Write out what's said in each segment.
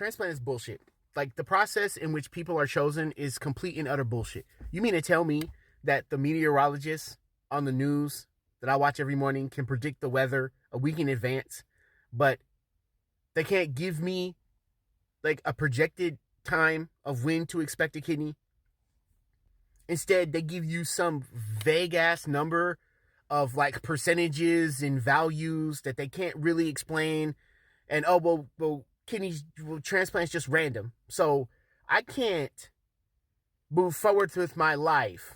transplant is bullshit. Like, the process in which people are chosen is complete and utter bullshit. You mean to tell me that the meteorologists on the news that I watch every morning can predict the weather a week in advance, but they can't give me like a projected time of when to expect a kidney? Instead, they give you some vague ass number of like percentages and values that they can't really explain. And well, kidneys, transplants just random. So I can't move forward with my life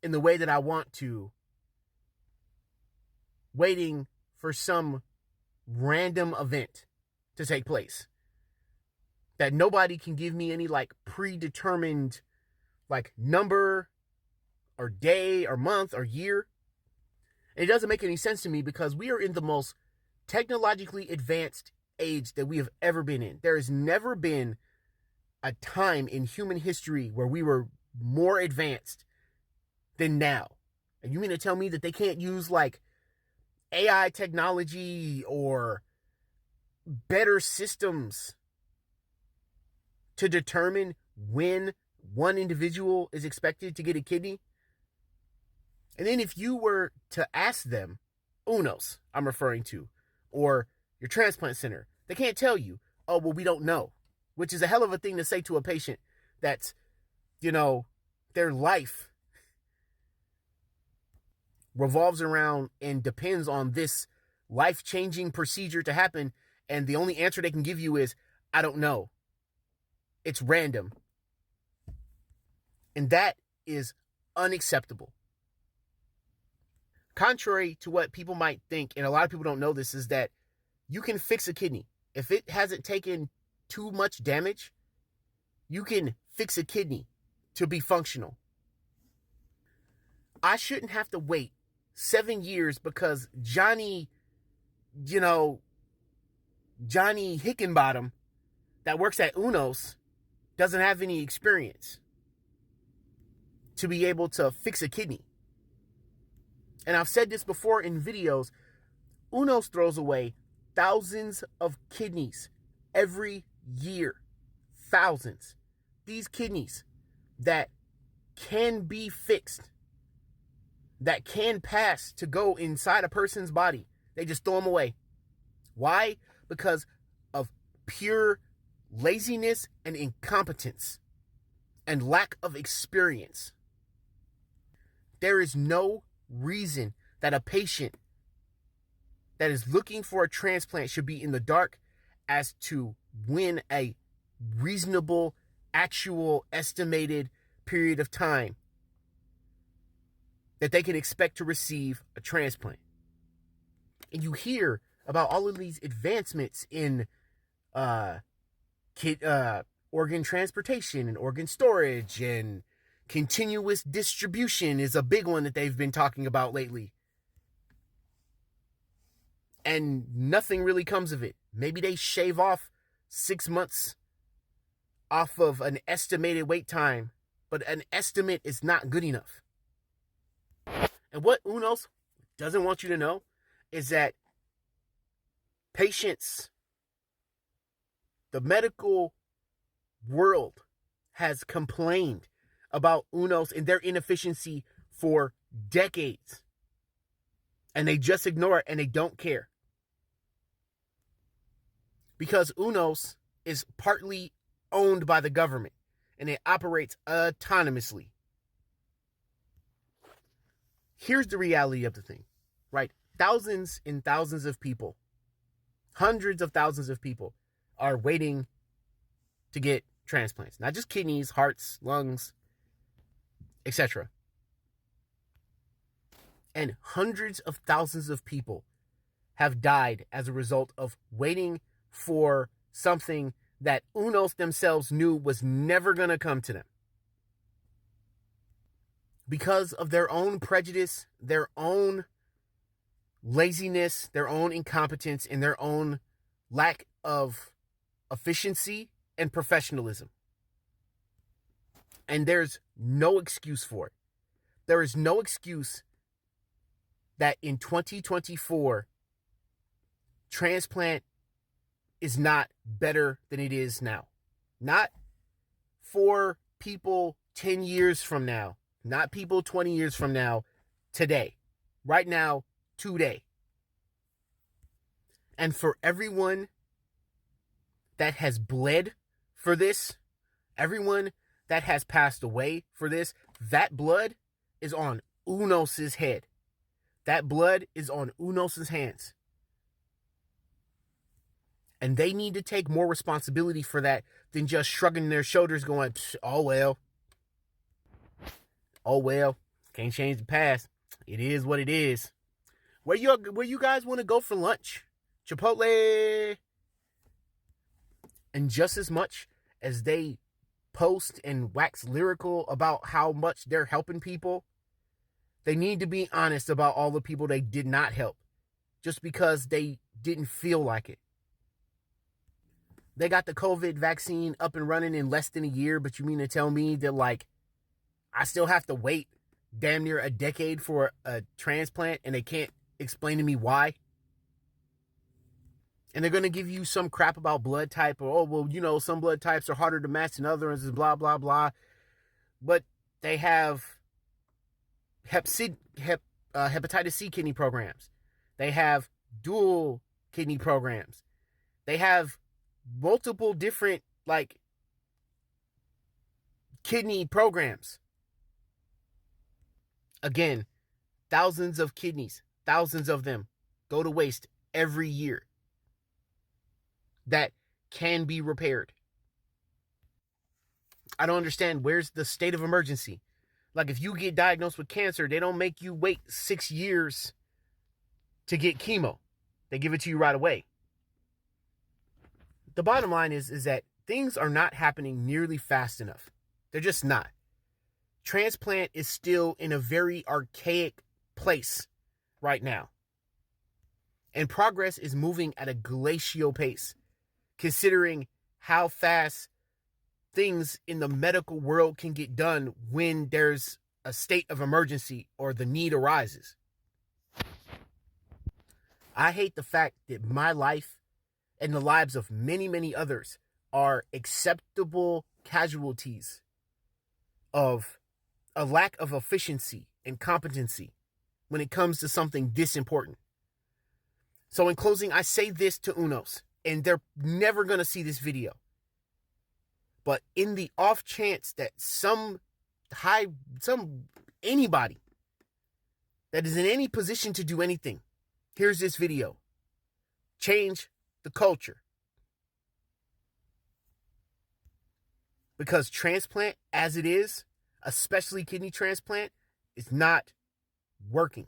in the way that I want to, waiting for some random event to take place that nobody can give me any like predetermined like number or day or month or year. And it doesn't make any sense to me because we are in the most technologically advanced age that we have ever been in. There has never been a time in human history where we were more advanced than now. And you mean to tell me that they can't use like AI technology or better systems to determine when one individual is expected to get a kidney? And then if you were to ask them, UNOS, I'm referring to, or your transplant center, they can't tell you, oh, well, we don't know, which is a hell of a thing to say to a patient that's, their life revolves around and depends on this life-changing procedure to happen, and the only answer they can give you is, I don't know. It's random. And that is unacceptable. Contrary to what people might think, and a lot of people don't know this, is that you can fix a kidney. If it hasn't taken too much damage, you can fix a kidney to be functional. I shouldn't have to wait 7 years because Johnny Hickenbottom that works at UNOS doesn't have any experience to be able to fix a kidney. And I've said this before in videos, UNOS throws away thousands of kidneys every year. Thousands. These kidneys that can be fixed, that can pass to go inside a person's body, they just throw them away. Why? Because of pure laziness and incompetence and lack of experience. There is no reason that a patient that is looking for a transplant should be in the dark as to when a reasonable, actual, estimated period of time that they can expect to receive a transplant. And you hear about all of these advancements in organ transportation and organ storage, and continuous distribution is a big one that they've been talking about lately. And nothing really comes of it. Maybe they shave off 6 months off of an estimated wait time, but an estimate is not good enough. And what UNOS doesn't want you to know is that patients, the medical world has complained about UNOS and their inefficiency for decades. And they just ignore it and they don't care. Because UNOS is partly owned by the government and it operates autonomously. Here's the reality of the thing, right? Thousands and thousands of people, hundreds of thousands of people are waiting to get transplants. Not just kidneys, hearts, lungs, etc. And hundreds of thousands of people have died as a result of waiting for something that UNOS themselves knew was never going to come to them. Because of their own prejudice, their own laziness, their own incompetence, and their own lack of efficiency and professionalism. And there's no excuse for it. There is no excuse that in 2024, transplant is not better than it is now. Not for people 10 years from now, not people 20 years from now, today. Right now, today. And for everyone that has bled for this, everyone that has passed away for this, that blood is on UNOS's head. That blood is on UNOS's hands. And they need to take more responsibility for that than just shrugging their shoulders going, oh well. Oh well. Can't change the past. It is what it is. Where you guys want to go for lunch? Chipotle. And just as much as they post and wax lyrical about how much they're helping people, they need to be honest about all the people they did not help just because they didn't feel like it. They got the COVID vaccine up and running in less than a year, but you mean to tell me that, like, I still have to wait damn near a decade for a transplant and they can't explain to me why? And they're going to give you some crap about blood type, or, oh, well, you know, some blood types are harder to match than others, blah, blah, blah. But they have hepatitis C kidney programs. They have dual kidney programs. They have multiple different, like, kidney programs. Again, thousands of kidneys, thousands of them go to waste every year that can be repaired. I don't understand. Where's the state of emergency? Like, if you get diagnosed with cancer, they don't make you wait 6 years to get chemo. They give it to you right away. The bottom line is that things are not happening nearly fast enough. They're just not. Transplant is still in a very archaic place right now. And progress is moving at a glacial pace, considering how fast things in the medical world can get done when there's a state of emergency or the need arises. I hate the fact that my life and the lives of many, many others are acceptable casualties of a lack of efficiency and competency when it comes to something this important. So in closing, I say this to UNOS, and they're never going to see this video. But in the off chance that anybody that is in any position to do anything, here's this video. Change the culture. Because transplant, as it is, especially kidney transplant, is not working.